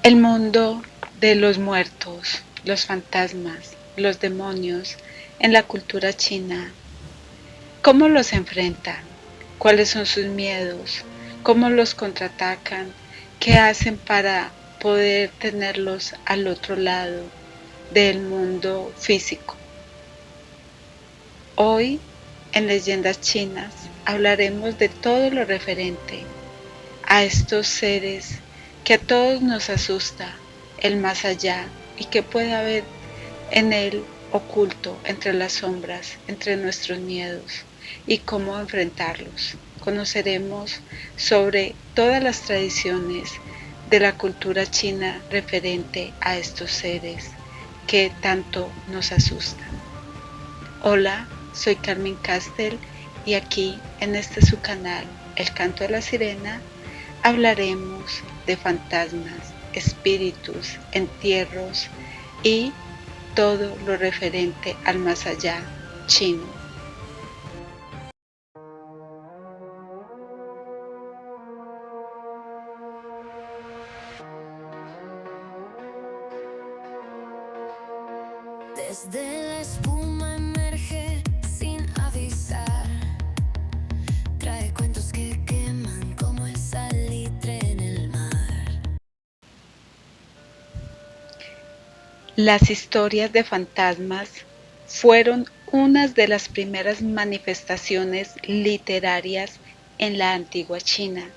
El mundo de los muertos, los fantasmas, los demonios en la cultura china. ¿Cómo los enfrentan? ¿Cuáles son sus miedos? ¿Cómo los contraatacan? ¿Qué hacen para poder tenerlos al otro lado del mundo físico? Hoy, en Leyendas Chinas, hablaremos de todo lo referente a estos seres que a todos nos asusta, el más allá, y que puede haber en él oculto entre las sombras, entre nuestros miedos, y cómo enfrentarlos. Conoceremos sobre todas las tradiciones de la cultura china referente a estos seres que tanto nos asustan. Hola, soy Carmen Castel y aquí en este su canal, El Canto de la Sirena, hablaremos de fantasmas, espíritus, entierros y todo lo referente al más allá chino. Desde la espuma emerge sin avisar. Trae cuentos que queman como el salitre en el mar. Las historias de fantasmas fueron unas de las primeras manifestaciones literarias en la antigua China.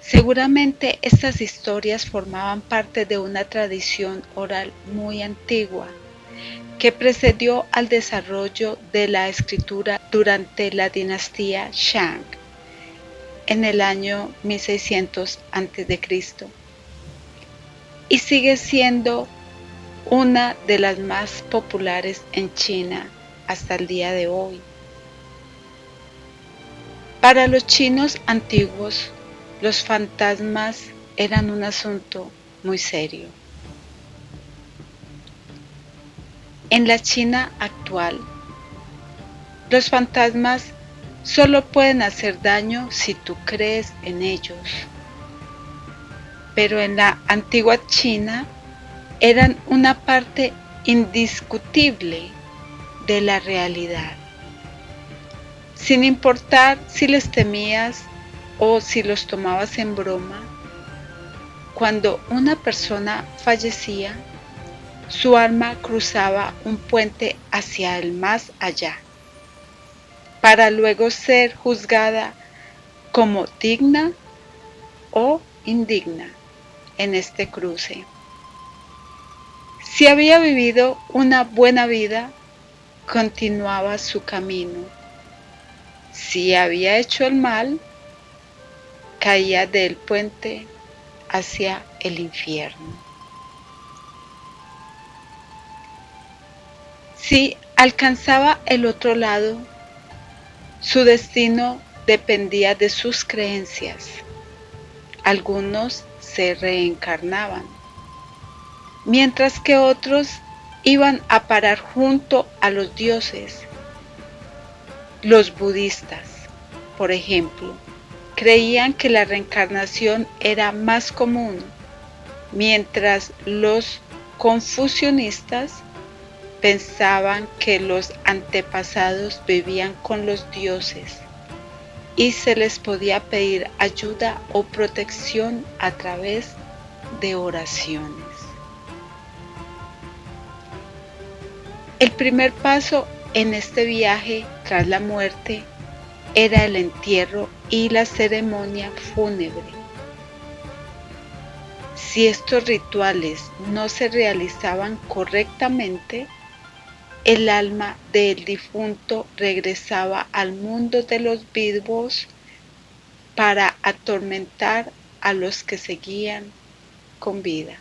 Seguramente estas historias formaban parte de una tradición oral muy antigua que precedió al desarrollo de la escritura durante la dinastía Shang en el año 1600 a.C. y sigue siendo una de las más populares en China hasta el día de hoy. Para los chinos antiguos, los fantasmas eran un asunto muy serio. En la China actual, los fantasmas solo pueden hacer daño si tú crees en ellos. Pero en la antigua China eran una parte indiscutible de la realidad. Sin importar si les temías o si los tomabas en broma, cuando una persona fallecía, su alma cruzaba un puente hacia el más allá, para luego ser juzgada como digna o indigna en este cruce. Si había vivido una buena vida, continuaba su camino. Si había hecho el mal, caía del puente hacia el infierno. Si alcanzaba el otro lado, su destino dependía de sus creencias. Algunos se reencarnaban, mientras que otros iban a parar junto a los dioses. Los budistas, por ejemplo, creían que la reencarnación era más común, mientras los confucianistas pensaban que los antepasados vivían con los dioses y se les podía pedir ayuda o protección a través de oraciones. El primer paso en este viaje tras la muerte era el entierro y la ceremonia fúnebre. Si estos rituales no se realizaban correctamente, el alma del difunto regresaba al mundo de los vivos para atormentar a los que seguían con vida.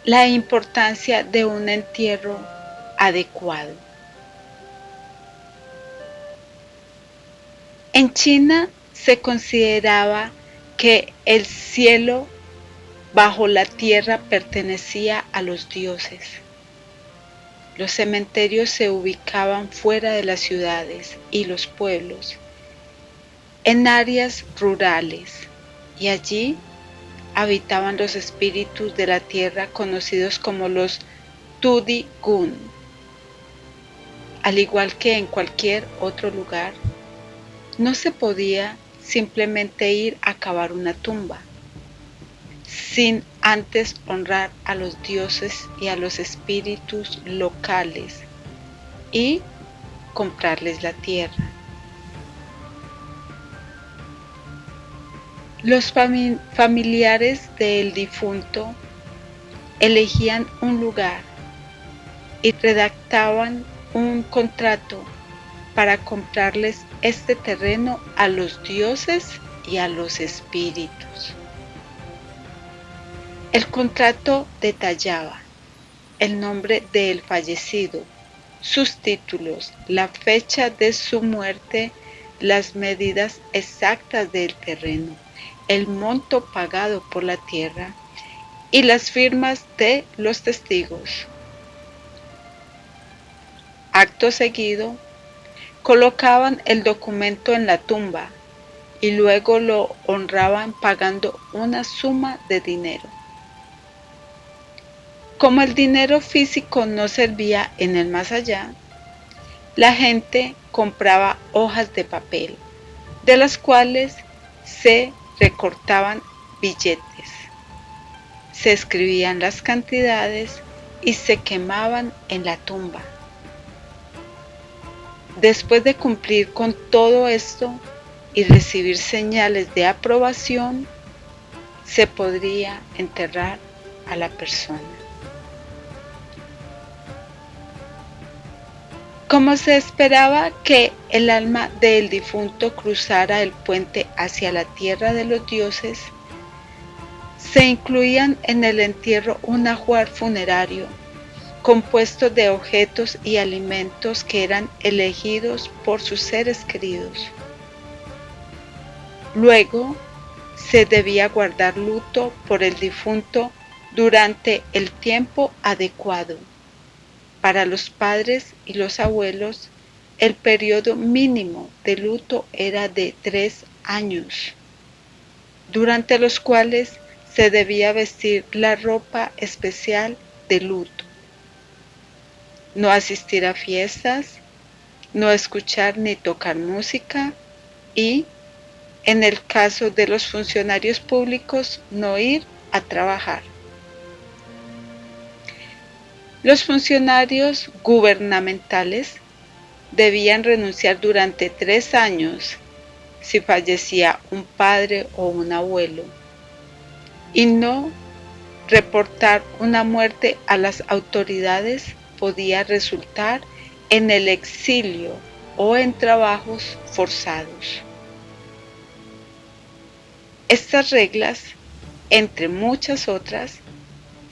La importancia de un entierro adecuado. En China se consideraba que el cielo bajo la tierra pertenecía a los dioses. Los cementerios se ubicaban fuera de las ciudades y los pueblos, en áreas rurales, y allí habitaban los espíritus de la tierra conocidos como los Tudi-gun. Al igual que en cualquier otro lugar, no se podía simplemente ir a cavar una tumba, sin antes honrar a los dioses y a los espíritus locales y comprarles la tierra. Los familiares del difunto elegían un lugar y redactaban un contrato para comprarles este terreno a los dioses y a los espíritus. El contrato detallaba el nombre del fallecido, sus títulos, la fecha de su muerte, las medidas exactas del terreno, el monto pagado por la tierra y las firmas de los testigos. Acto seguido, colocaban el documento en la tumba y luego lo honraban pagando una suma de dinero. Como el dinero físico no servía en el más allá, la gente compraba hojas de papel, de las cuales se recortaban billetes, se escribían las cantidades y se quemaban en la tumba. Después de cumplir con todo esto y recibir señales de aprobación, se podría enterrar a la persona. Como se esperaba que el alma del difunto cruzara el puente hacia la tierra de los dioses, se incluían en el entierro un ajuar funerario compuesto de objetos y alimentos que eran elegidos por sus seres queridos. Luego, se debía guardar luto por el difunto durante el tiempo adecuado. Para los padres y los abuelos, el periodo mínimo de luto era de 3 años, durante los cuales se debía vestir la ropa especial de luto, no asistir a fiestas, no escuchar ni tocar música y, en el caso de los funcionarios públicos, no ir a trabajar. Los funcionarios gubernamentales debían renunciar durante 3 años si fallecía un padre o un abuelo, y no reportar una muerte a las autoridades podía resultar en el exilio o en trabajos forzados. Estas reglas, entre muchas otras,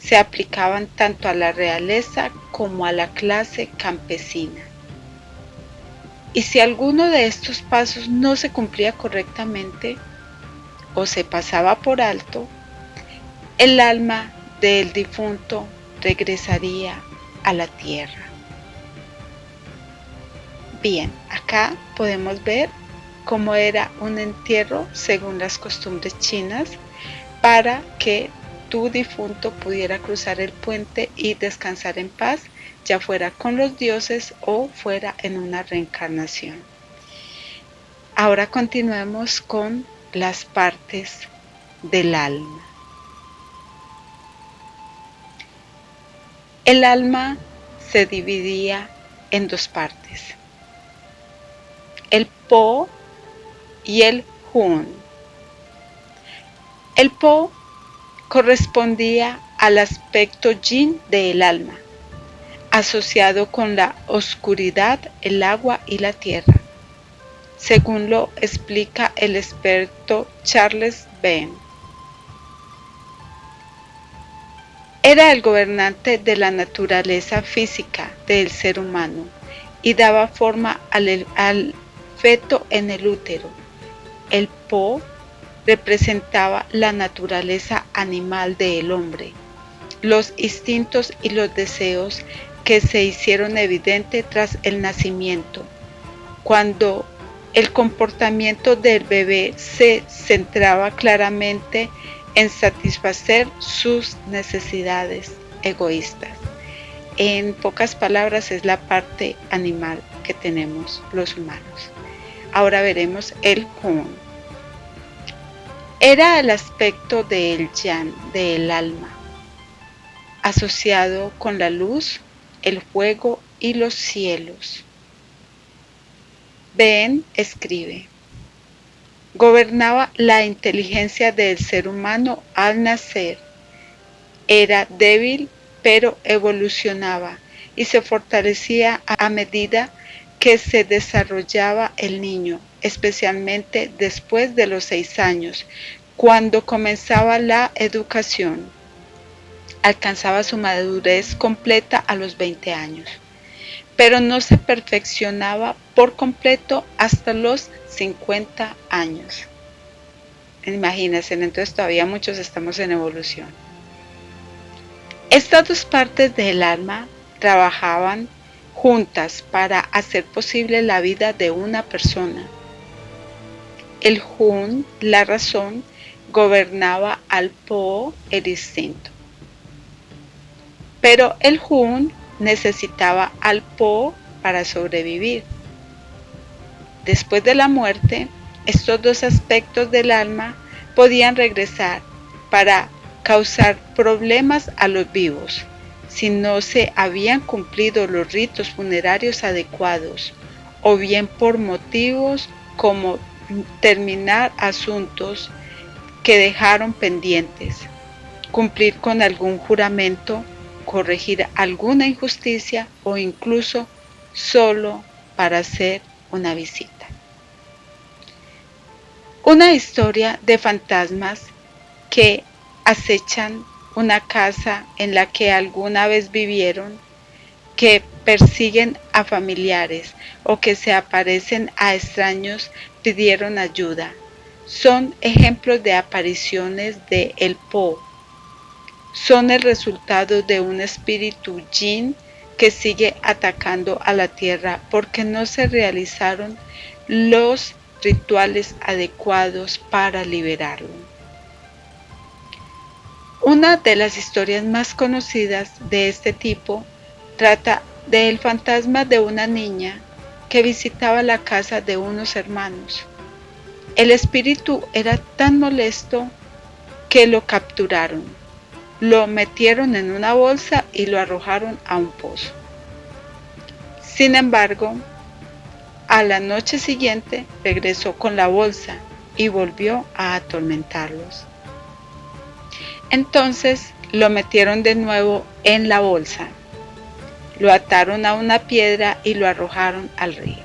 se aplicaban tanto a la realeza como a la clase campesina. Y si alguno de estos pasos no se cumplía correctamente o se pasaba por alto, el alma del difunto regresaría a la tierra. Bien, acá podemos ver cómo era un entierro según las costumbres chinas para que tu difunto pudiera cruzar el puente y descansar en paz, ya fuera con los dioses o fuera en una reencarnación. Ahora continuemos con las partes del alma. El alma se dividía en 2 partes, el Po y el Hun. El Po correspondía al aspecto yin del alma, asociado con la oscuridad, el agua y la tierra, según lo explica el experto Charles Venn. Era el gobernante de la naturaleza física del ser humano y daba forma al feto en el útero. El Po representaba la naturaleza animal del hombre, los instintos y los deseos que se hicieron evidentes tras el nacimiento, cuando El comportamiento del bebé se centraba claramente en satisfacer sus necesidades egoístas. En pocas palabras, es la parte animal que tenemos los humanos. Ahora veremos el Hun. Era el aspecto del Yan, del alma, asociado con la luz, el fuego y los cielos. Ben escribe: gobernaba la inteligencia del ser humano al nacer. Era débil, pero evolucionaba y se fortalecía a medida que se desarrollaba el niño, especialmente después de los 6 años, cuando comenzaba la educación. Alcanzaba su madurez completa a los 20 años, pero no se perfeccionaba por completo hasta los 50 años. Imagínense, entonces todavía muchos estamos en evolución. Estas dos partes del alma trabajaban juntas para hacer posible la vida de una persona. El Hun, la razón, gobernaba al Po, el instinto. Pero el Hun necesitaba al Po para sobrevivir. Después de la muerte, estos dos aspectos del alma podían regresar para causar problemas a los vivos si no se habían cumplido los ritos funerarios adecuados, o bien por motivos como terminar asuntos que dejaron pendientes, cumplir con algún juramento, corregir alguna injusticia o incluso solo para hacer una visita. Una historia de fantasmas que acechan una casa en la que alguna vez vivieron, que persiguen a familiares o que se aparecen a extraños pidieron ayuda. Son ejemplos de apariciones de El Po. Son el resultado de un espíritu Jin que sigue atacando a la tierra porque no se realizaron los rituales adecuados para liberarlo. Una de las historias más conocidas de este tipo trata del fantasma de una niña que visitaba la casa de unos hermanos. El espíritu era tan molesto que lo capturaron, lo metieron en una bolsa y lo arrojaron a un pozo. Sin embargo, a la noche siguiente regresó con la bolsa y volvió a atormentarlos. Entonces lo metieron de nuevo en la bolsa, lo ataron a una piedra y lo arrojaron al río.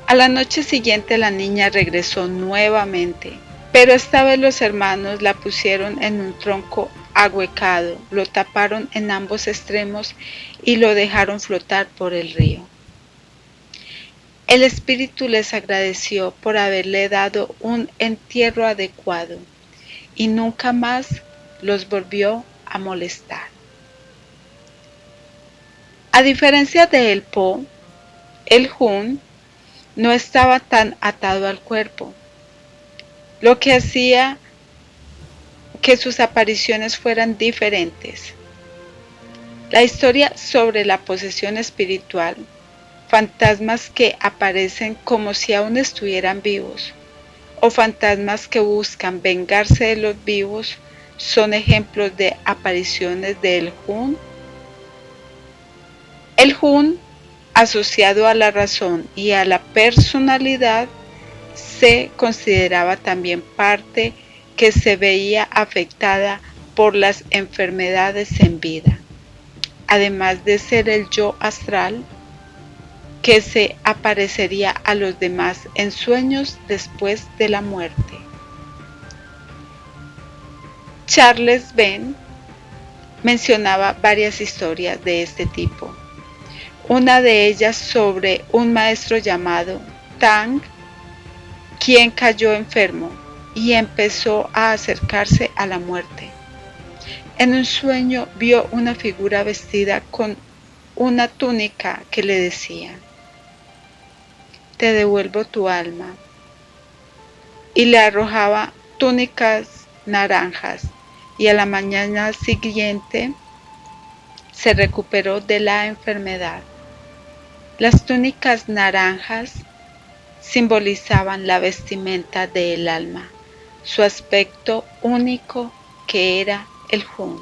A la noche siguiente la niña regresó nuevamente, pero esta vez los hermanos la pusieron en un tronco ahuecado, lo taparon en ambos extremos y lo dejaron flotar por el río. El espíritu les agradeció por haberle dado un entierro adecuado y nunca más los volvió a molestar. A diferencia de El Po, el Hun no estaba tan atado al cuerpo, lo que hacía que sus apariciones fueran diferentes. La historia sobre la posesión espiritual, fantasmas que aparecen como si aún estuvieran vivos, o fantasmas que buscan vengarse de los vivos, son ejemplos de apariciones del Hun. El Hun, asociado a la razón y a la personalidad, se consideraba también parte que se veía afectada por las enfermedades en vida, además de ser el yo astral que se aparecería a los demás en sueños después de la muerte. Charles Ben mencionaba varias historias de este tipo, una de ellas sobre un maestro llamado Tang, quien cayó enfermo y empezó a acercarse a la muerte. En un sueño vio una figura vestida con una túnica que le decía: te devuelvo tu alma. Y le arrojaba túnicas naranjas, y a la mañana siguiente se recuperó de la enfermedad. Las túnicas naranjas simbolizaban la vestimenta del alma, su aspecto único que era el Hun.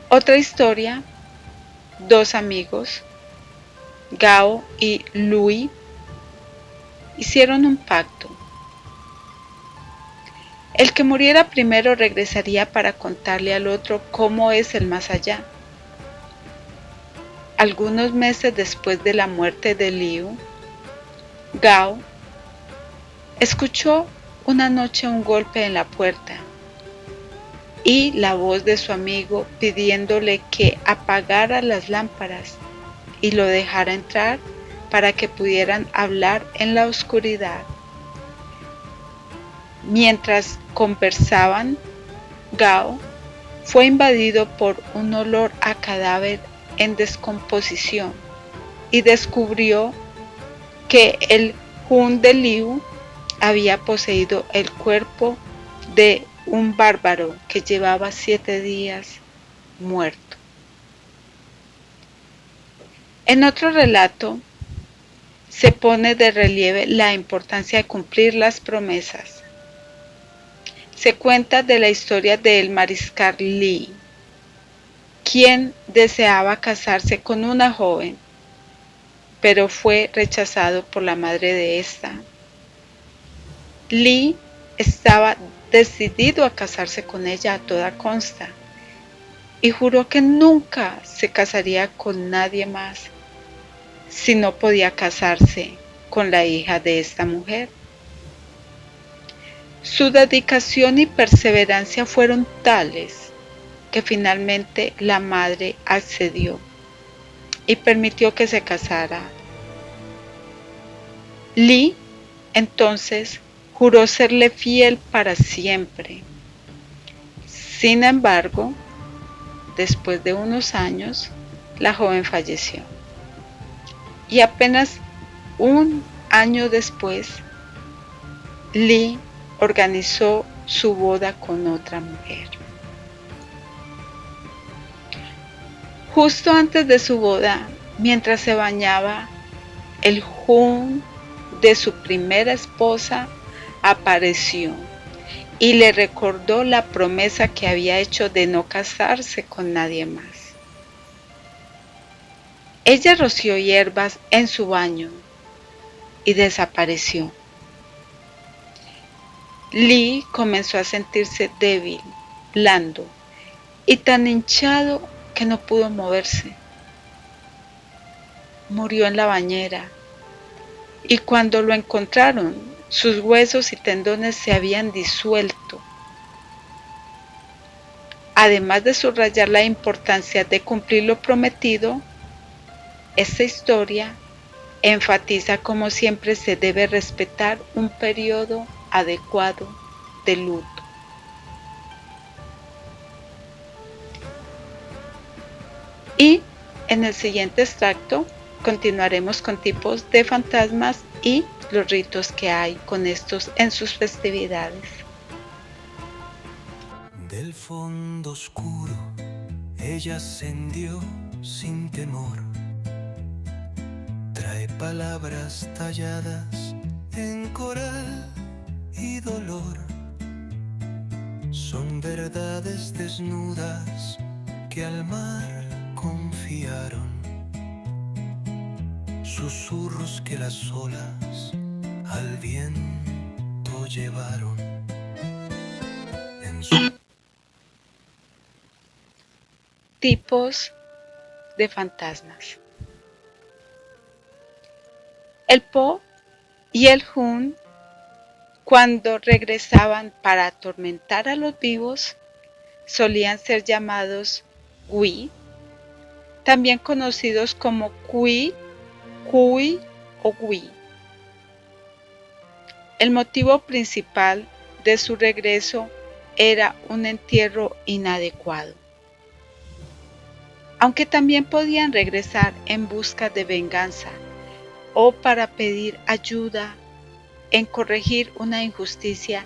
Otra historia, dos amigos, Gao y Lui, hicieron un pacto. El que muriera primero regresaría para contarle al otro cómo es el más allá. Algunos meses después de la muerte de Liu, Gao escuchó una noche un golpe en la puerta y la voz de su amigo pidiéndole que apagara las lámparas y lo dejara entrar para que pudieran hablar en la oscuridad. Mientras conversaban, Gao fue invadido por un olor a cadáver en descomposición y descubrió que el Hun de Liu había poseído el cuerpo de un bárbaro que llevaba 7 días muerto. En otro relato se pone de relieve la importancia de cumplir las promesas. Se cuenta de la historia del mariscal Li, quien deseaba casarse con una joven, pero fue rechazado por la madre de esta. Li estaba decidido a casarse con ella a toda costa y juró que nunca se casaría con nadie más si no podía casarse con la hija de esta mujer. Su dedicación y perseverancia fueron tales que finalmente la madre accedió y permitió que se casara. Li entonces juró serle fiel para siempre. Sin embargo, después de unos años, la joven falleció. Y apenas un año después, Li organizó su boda con otra mujer. Justo antes de su boda, mientras se bañaba, el Hun de su primera esposa apareció y le recordó la promesa que había hecho de no casarse con nadie más. Ella roció hierbas en su baño y desapareció. Li comenzó a sentirse débil, blando y tan hinchado que no pudo moverse. Murió en la bañera y cuando lo encontraron, sus huesos y tendones se habían disuelto. Además de subrayar la importancia de cumplir lo prometido, esta historia enfatiza cómo siempre se debe respetar un periodo adecuado de luto. Y en el siguiente extracto continuaremos con tipos de fantasmas y los ritos que hay con estos en sus festividades. Del fondo oscuro ella ascendió sin temor. Trae palabras talladas en coral y dolor. Son verdades desnudas que al mar confiaron. Susurros que las olas al viento llevaron. En su Tipos de fantasmas. El Po y el Hun, cuando regresaban para atormentar a los vivos, solían ser llamados Gui, también conocidos como Kui, Kui o Gui. El motivo principal de su regreso era un entierro inadecuado. aunque también podían regresar en busca de venganza o para pedir ayuda en corregir una injusticia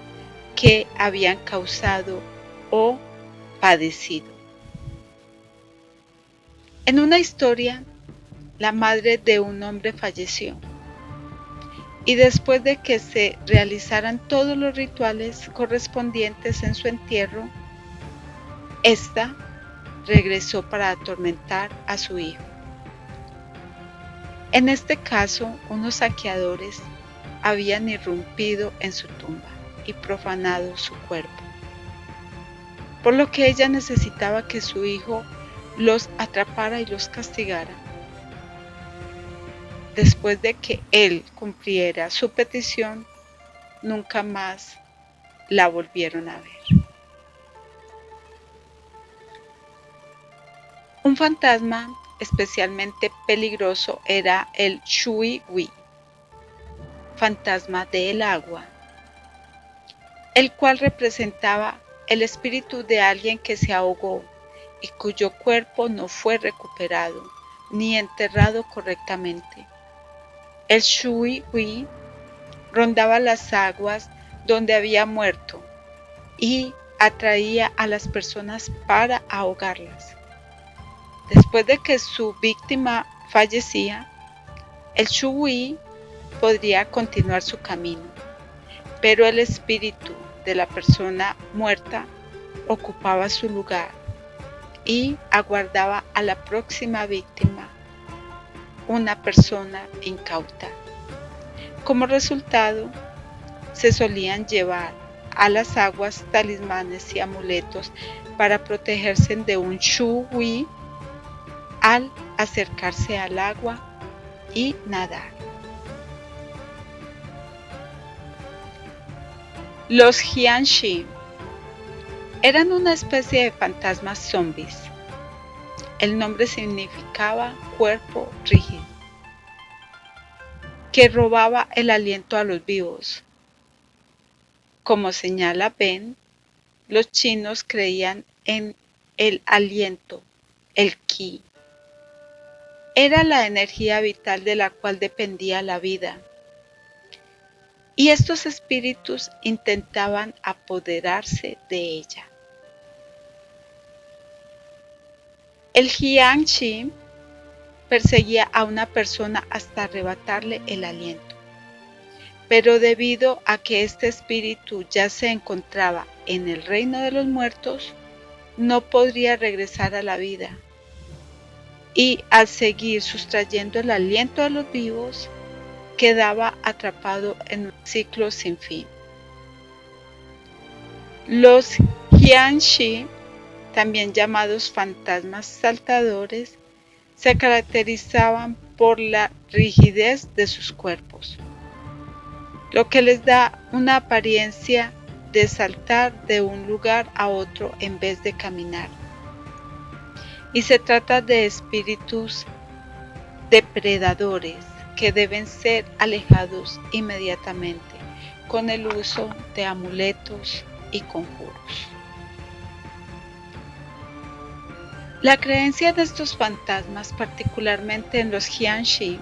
que habían causado o padecido. En una historia, la madre de un hombre falleció y después de que se realizaran todos los rituales correspondientes en su entierro, ésta regresó para atormentar a su hijo. En este caso, unos saqueadores habían irrumpido en su tumba y profanado su cuerpo, por lo que ella necesitaba que su hijo los atrapara y los castigara. Después de que él cumpliera su petición, nunca más la volvieron a ver. Un fantasma especialmente peligroso era el Shui Wi, fantasma del agua, el cual representaba el espíritu de alguien que se ahogó y cuyo cuerpo no fue recuperado ni enterrado correctamente. El Shui Wi rondaba las aguas donde había muerto y atraía a las personas para ahogarlas. Después de que su víctima fallecía, el Shui Wi podría continuar su camino, pero el espíritu de la persona muerta ocupaba su lugar y aguardaba a la próxima víctima, una persona incauta. Como resultado, se solían llevar a las aguas talismanes y amuletos para protegerse de un Shui Wi al acercarse al agua y nadar. Los Jianshi eran una especie de fantasmas zombies. El nombre significaba cuerpo rígido, que robaba el aliento a los vivos. Como señala Ben, los chinos creían en el aliento, el Qi. Era la energía vital de la cual dependía la vida. Y estos espíritus intentaban apoderarse de ella. El Jiangshi perseguía a una persona hasta arrebatarle el aliento, pero debido a que este espíritu ya se encontraba en el reino de los muertos, no podría regresar a la vida, y al seguir sustrayendo el aliento a los vivos, quedaba atrapado en un ciclo sin fin. Los Jiangshi, también llamados fantasmas saltadores, se caracterizaban por la rigidez de sus cuerpos, lo que les da una apariencia de saltar de un lugar a otro en vez de caminar. Y se trata de espíritus depredadores que deben ser alejados inmediatamente con el uso de amuletos y conjuros. La creencia de estos fantasmas, particularmente en los Jiangshi,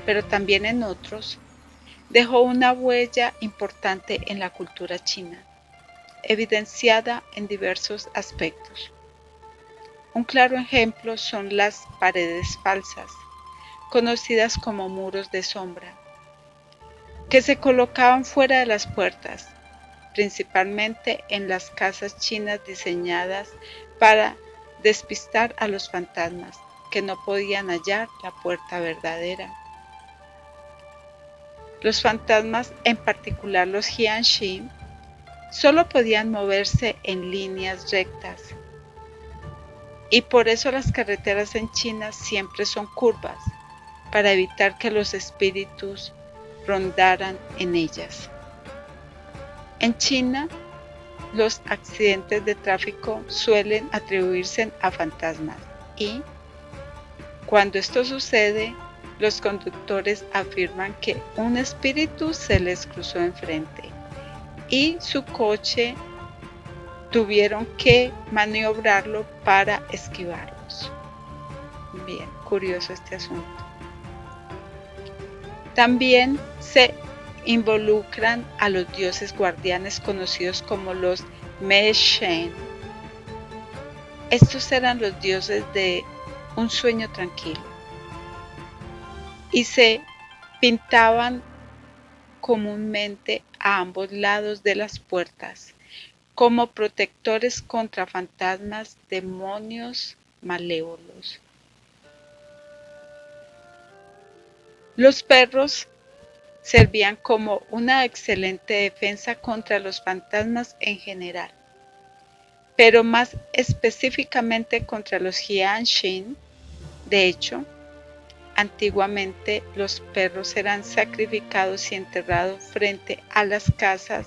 pero también en otros, dejó una huella importante en la cultura china, evidenciada en diversos aspectos. Un claro ejemplo son las paredes falsas, conocidas como muros de sombra, que se colocaban fuera de las puertas, principalmente en las casas chinas diseñadas para despistar a los fantasmas que no podían hallar la puerta verdadera. Los fantasmas, en particular los Jiangshi, solo podían moverse en líneas rectas, y por eso las carreteras en China siempre son curvas, para evitar que los espíritus rondaran en ellas. En China, los accidentes de tráfico suelen atribuirse a fantasmas y, cuando esto sucede, los conductores afirman que un espíritu se les cruzó enfrente y su coche tuvieron que maniobrarlo para esquivarlos. Bien, curioso este asunto. También se involucran a los dioses guardianes conocidos como los Meshen. Estos eran los dioses de un sueño tranquilo y se pintaban comúnmente a ambos lados de las puertas como protectores contra fantasmas, demonios malévolos. Los perros servían como una excelente defensa contra los fantasmas en general, pero más específicamente contra los Jianshin. De hecho, antiguamente los perros eran sacrificados y enterrados frente a las casas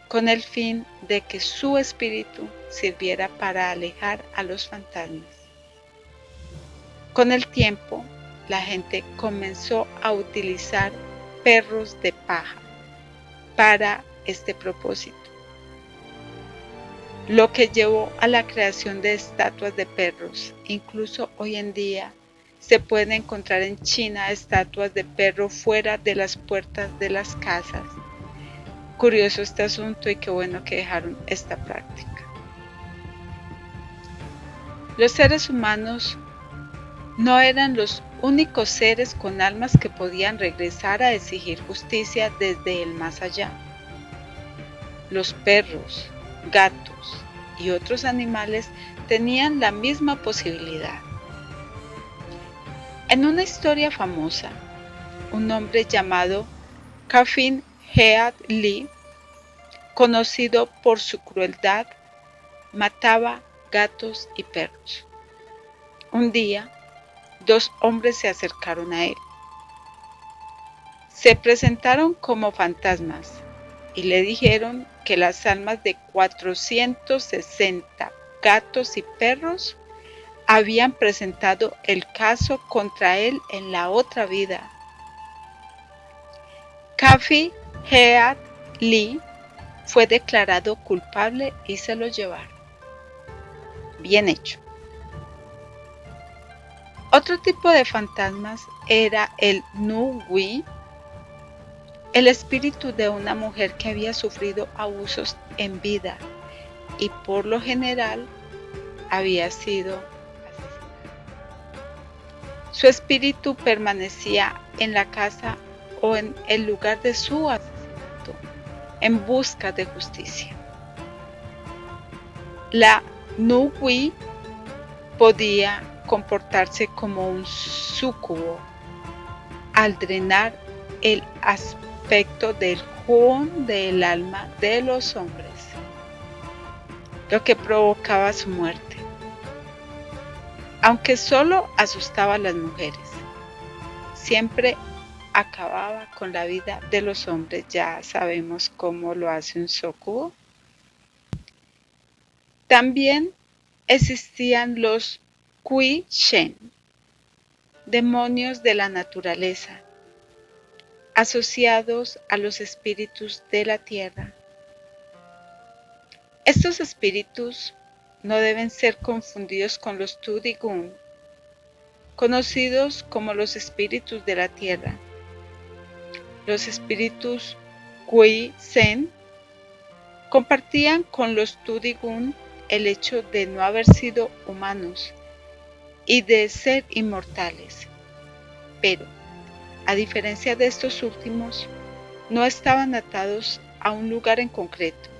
con el fin de que su espíritu sirviera para alejar a los fantasmas. Con el tiempo, la gente comenzó a utilizar perros de paja para este propósito, lo que llevó a la creación de estatuas de perros. Incluso hoy en día se pueden encontrar en China estatuas de perro fuera de las puertas de las casas. Curioso este asunto y qué bueno que dejaron esta práctica. Los seres humanos no eran los únicos seres con almas que podían regresar a exigir justicia desde el más allá. Los perros, gatos y otros animales tenían la misma posibilidad. En una historia famosa, un hombre llamado Kafin Head Lee, conocido por su crueldad, mataba gatos y perros. Un día, dos hombres se acercaron a él. Se presentaron como fantasmas y le dijeron que las almas de 460 gatos y perros habían presentado el caso contra él en la otra vida. Kafi Head Lee fue declarado culpable y se lo llevaron. Bien hecho. Otro tipo de fantasmas era el Nu Wei, el espíritu de una mujer que había sufrido abusos en vida y por lo general había sido asesinada. Su espíritu permanecía en la casa o en el lugar de su asesinato en busca de justicia. La Nu Wei podía comportarse como un súcubo al drenar el aspecto del Huon del alma de los hombres, lo que provocaba su muerte, aunque solo asustaba a las mujeres. Siempre acababa con la vida de los hombres. Ya sabemos cómo lo hace un súcubo. También existían los Kui Shen, demonios de la naturaleza, asociados a los espíritus de la tierra. Estos espíritus no deben ser confundidos con los Tu Di Gun, conocidos como los espíritus de la tierra. Los espíritus Kui Shen compartían con los Tu Di Gun el hecho de no haber sido humanos y de ser inmortales, pero, a diferencia de estos últimos, no estaban atados a un lugar en concreto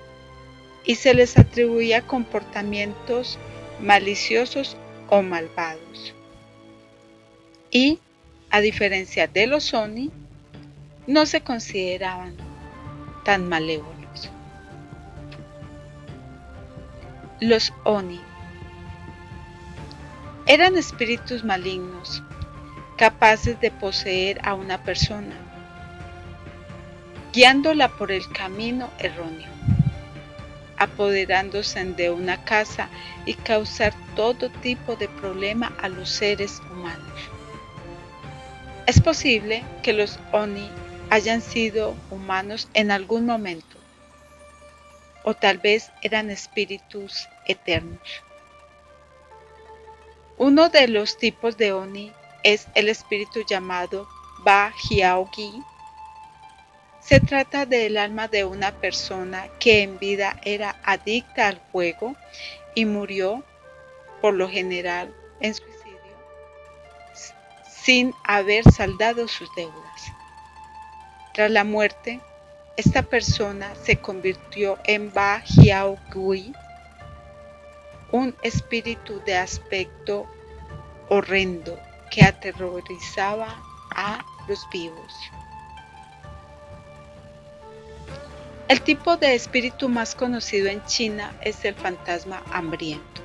y se les atribuía comportamientos maliciosos o malvados. Y, a diferencia de los Oni, no se consideraban tan malévolos. Los Oni eran espíritus malignos, capaces de poseer a una persona, guiándola por el camino erróneo, apoderándose de una casa y causar todo tipo de problema a los seres humanos. Es posible que los Oni hayan sido humanos en algún momento, o tal vez eran espíritus eternos. Uno de los tipos de Oni es el espíritu llamado Ba Hiao-gi. Se trata del alma de una persona que en vida era adicta al juego y murió, por lo general, en suicidio, sin haber saldado sus deudas. Tras la muerte, esta persona se convirtió en Ba Hiao-gui, un espíritu de aspecto horrendo que aterrorizaba a los vivos. El tipo de espíritu más conocido en China es el fantasma hambriento.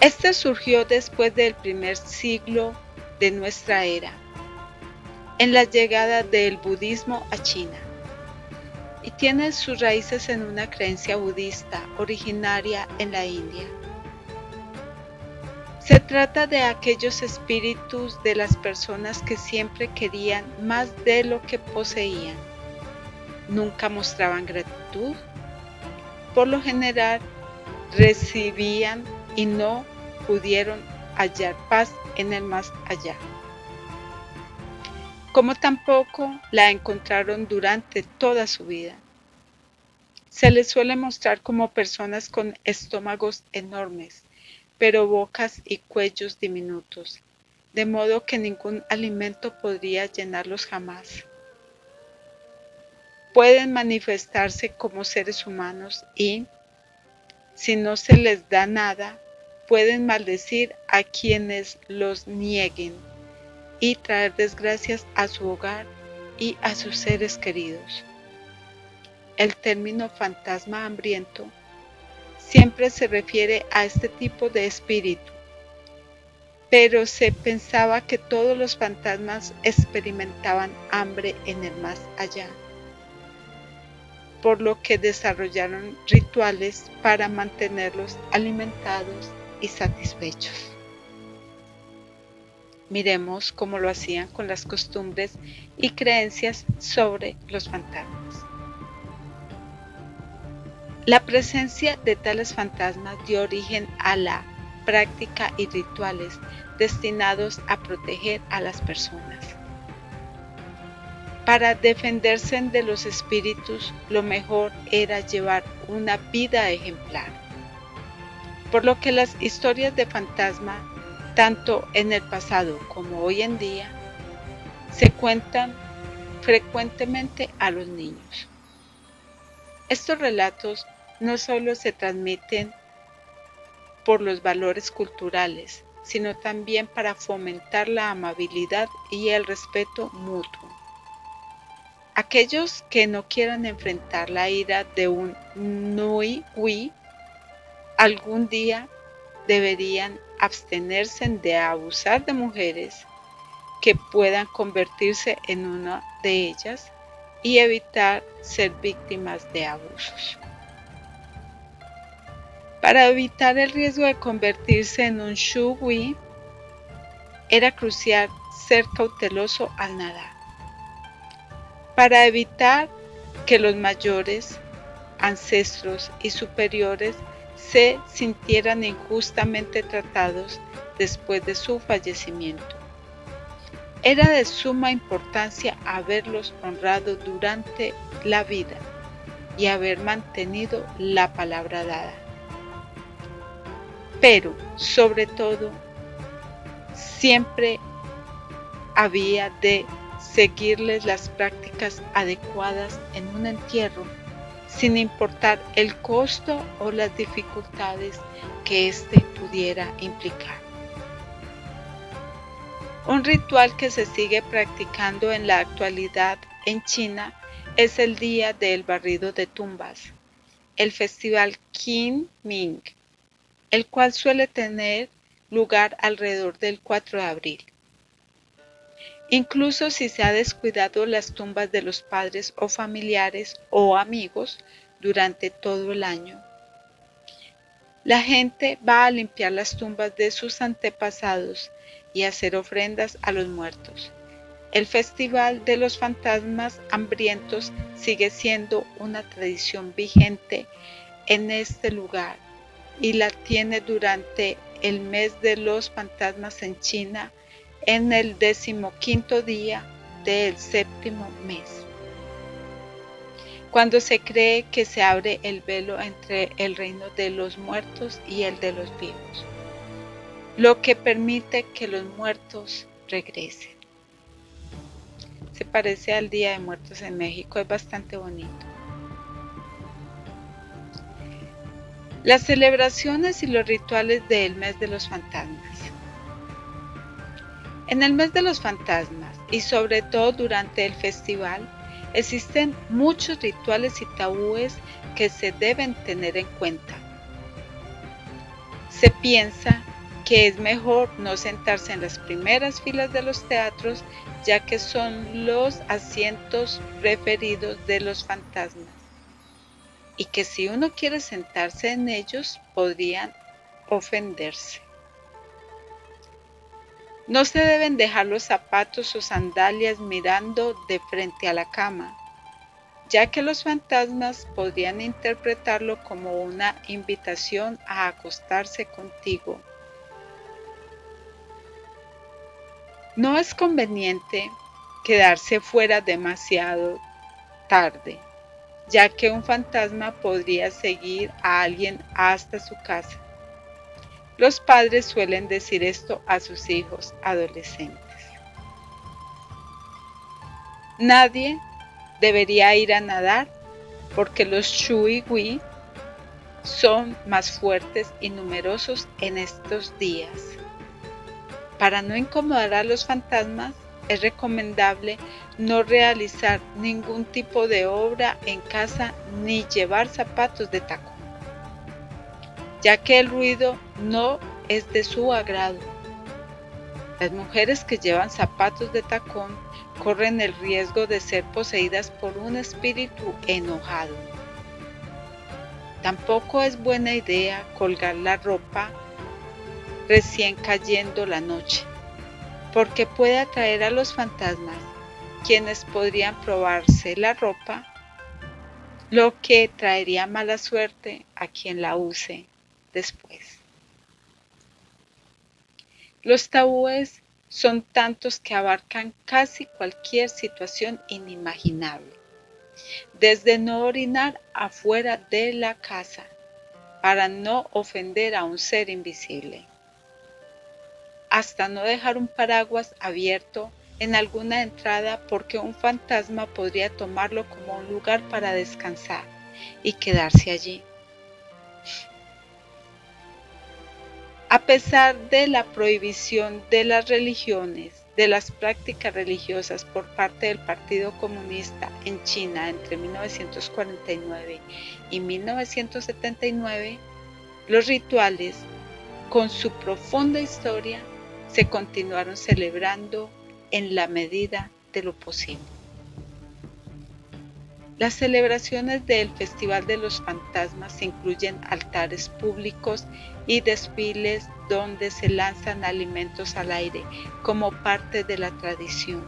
Este surgió después del primer siglo de nuestra era, en la llegada del budismo a China, y tiene sus raíces en una creencia budista originaria en la India. Se trata de aquellos espíritus de las personas que siempre querían más de lo que poseían. Nunca mostraban gratitud. Por lo general, recibían y no pudieron hallar paz en el más allá. Como tampoco la encontraron durante toda su vida. Se les suele mostrar como personas con estómagos enormes, pero bocas y cuellos diminutos, de modo que ningún alimento podría llenarlos jamás. Pueden manifestarse como seres humanos y, si no se les da nada, pueden maldecir a quienes los nieguen y traer desgracias a su hogar y a sus seres queridos. El término fantasma hambriento siempre se refiere a este tipo de espíritu, pero se pensaba que todos los fantasmas experimentaban hambre en el más allá, por lo que desarrollaron rituales para mantenerlos alimentados y satisfechos. Miremos cómo lo hacían con las costumbres y creencias sobre los fantasmas. La presencia de tales fantasmas dio origen a la práctica y rituales destinados a proteger a las personas. Para defenderse de los espíritus, lo mejor era llevar una vida ejemplar. Por lo que las historias de fantasma, tanto en el pasado como hoy en día, se cuentan frecuentemente a los niños. Estos relatos no solo se transmiten por los valores culturales, sino también para fomentar la amabilidad y el respeto mutuo. Aquellos que no quieran enfrentar la ira de un Nui Hui algún día deberían abstenerse de abusar de mujeres que puedan convertirse en una de ellas y evitar ser víctimas de abusos. Para evitar el riesgo de convertirse en un Shu Hui, era crucial ser cauteloso al nadar. Para evitar que los mayores, ancestros y superiores se sintieran injustamente tratados después de su fallecimiento. Era de suma importancia haberlos honrado durante la vida y haber mantenido la palabra dada. Pero, sobre todo, siempre había de seguirles las prácticas adecuadas en un entierro, sin importar el costo o las dificultades que éste pudiera implicar. Un ritual que se sigue practicando en la actualidad en China es el Día del Barrido de Tumbas, el festival Qingming, el cual suele tener lugar alrededor del 4 de abril. Incluso si se ha descuidado las tumbas de los padres o familiares o amigos durante todo el año, la gente va a limpiar las tumbas de sus antepasados y hacer ofrendas a los muertos. El Festival de los Fantasmas Hambrientos sigue siendo una tradición vigente en este lugar y la tiene durante el mes de los fantasmas en China en el 15º día del 7º mes, cuando se cree que se abre el velo entre el reino de los muertos y el de los vivos, lo que permite que los muertos regresen. Se parece al Día de Muertos en México, es bastante bonito. Las celebraciones y los rituales del mes de los fantasmas. En el mes de los fantasmas, y sobre todo durante el festival, existen muchos rituales y tabúes que se deben tener en cuenta. Se piensa que es mejor no sentarse en las primeras filas de los teatros, ya que son los asientos preferidos de los fantasmas, y que si uno quiere sentarse en ellos podrían ofenderse. No se deben dejar los zapatos o sandalias mirando de frente a la cama, ya que los fantasmas podrían interpretarlo como una invitación a acostarse contigo. No es conveniente quedarse fuera demasiado tarde, ya que un fantasma podría seguir a alguien hasta su casa. Los padres suelen decir esto a sus hijos adolescentes. Nadie debería ir a nadar porque los Shui-Gui son más fuertes y numerosos en estos días. Para no incomodar a los fantasmas, es recomendable no realizar ningún tipo de obra en casa ni llevar zapatos de tacón, ya que el ruido no es de su agrado. Las mujeres que llevan zapatos de tacón corren el riesgo de ser poseídas por un espíritu enojado. Tampoco es buena idea colgar la ropa recién cayendo la noche, porque puede atraer a los fantasmas, quienes podrían probarse la ropa, lo que traería mala suerte a quien la use después. Los tabúes son tantos que abarcan casi cualquier situación inimaginable, desde no orinar afuera de la casa para no ofender a un ser invisible, hasta no dejar un paraguas abierto en alguna entrada porque un fantasma podría tomarlo como un lugar para descansar y quedarse allí. A pesar de la prohibición de las religiones, de las prácticas religiosas por parte del Partido Comunista en China entre 1949 y 1979, los rituales, con su profunda historia, se continuaron celebrando en la medida de lo posible. Las celebraciones del Festival de los Fantasmas incluyen altares públicos y desfiles donde se lanzan alimentos al aire como parte de la tradición.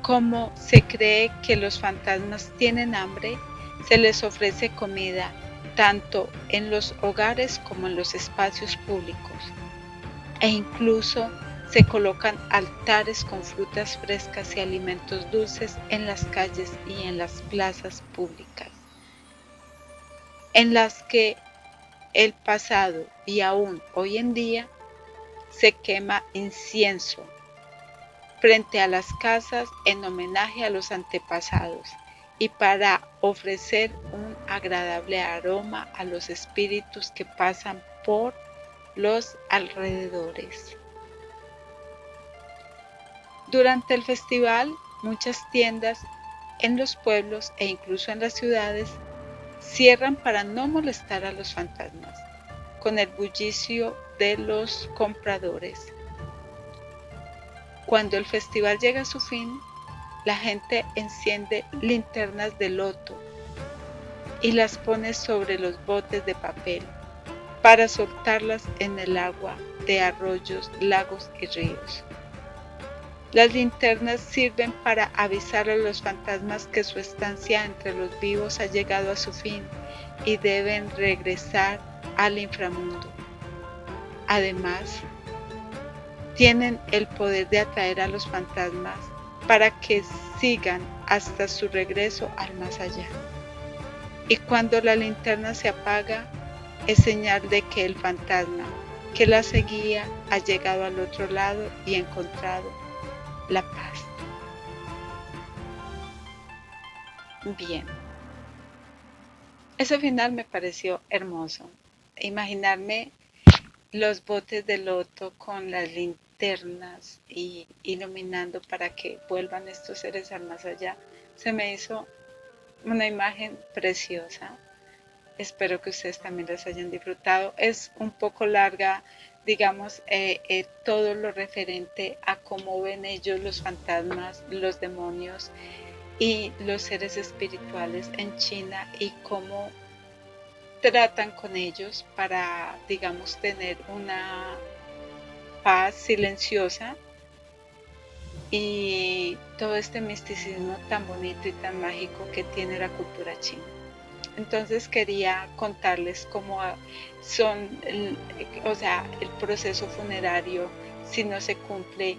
Como se cree que los fantasmas tienen hambre, se les ofrece comida tanto en los hogares como en los espacios públicos, e incluso se colocan altares con frutas frescas y alimentos dulces en las calles y en las plazas públicas, en las que el pasado y aún hoy en día se quema incienso frente a las casas en homenaje a los antepasados y para ofrecer un agradable aroma a los espíritus que pasan por los alrededores. Durante el festival, muchas tiendas en los pueblos e incluso en las ciudades cierran para no molestar a los fantasmas con el bullicio de los compradores. Cuando el festival llega a su fin, la gente enciende linternas de loto y las pone sobre los botes de papel para soltarlas en el agua de arroyos, lagos y ríos. Las linternas sirven para avisar a los fantasmas que su estancia entre los vivos ha llegado a su fin y deben regresar al inframundo. Además, tienen el poder de atraer a los fantasmas para que sigan hasta su regreso al más allá. Y cuando la linterna se apaga, es señal de que el fantasma que la seguía ha llegado al otro lado y encontrado la paz. Bien, ese final me pareció hermoso. Imaginarme los botes de loto con las linternas y iluminando para que vuelvan estos seres al más allá. Se me hizo una imagen preciosa. Espero que ustedes también las hayan disfrutado. Es un poco larga, digamos, todo lo referente a cómo ven ellos los fantasmas, los demonios y los seres espirituales en China y cómo tratan con ellos para, digamos, tener una paz silenciosa y todo este misticismo tan bonito y tan mágico que tiene la cultura china. Entonces quería contarles cómo son, el proceso funerario, si no se cumple,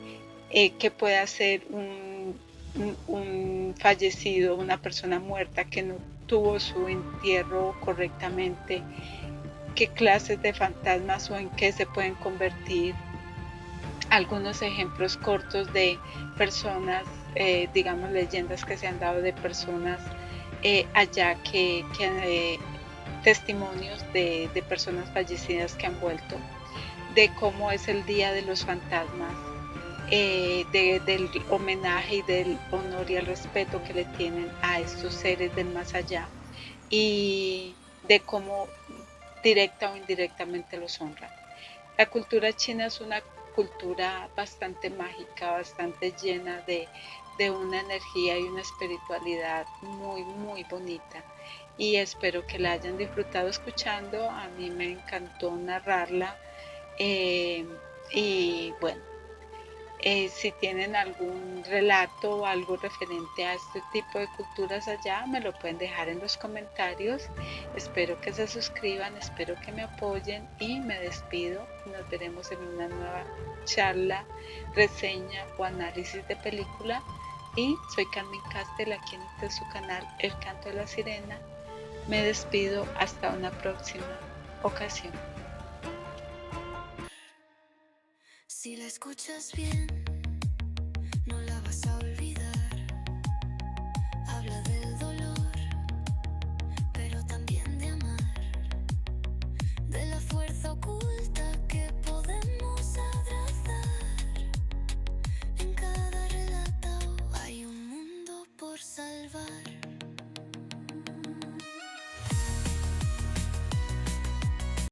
qué puede hacer un fallecido, una persona muerta que no tuvo su entierro correctamente, qué clases de fantasmas o en qué se pueden convertir. Algunos ejemplos cortos de personas, digamos leyendas que se han dado de personas allá que testimonios de personas fallecidas que han vuelto, de cómo es el Día de los Fantasmas, del homenaje y del honor y el respeto que le tienen a estos seres del más allá y de cómo directa o indirectamente los honran. La cultura china es una cultura bastante mágica, bastante llena de una energía y una espiritualidad muy, muy bonita. Y espero que la hayan disfrutado escuchando. A mí me encantó narrarla. eh, y bueno, si tienen algún relato o algo referente a este tipo de culturas allá, me lo pueden dejar en los comentarios. Espero que se suscriban, espero que me apoyen y me despido. Nos veremos en una nueva charla, reseña o análisis de película. Y soy Carmen Castel, aquí en este su canal El Canto de la Sirena. Me despido hasta una próxima ocasión. Si la escuchas bien.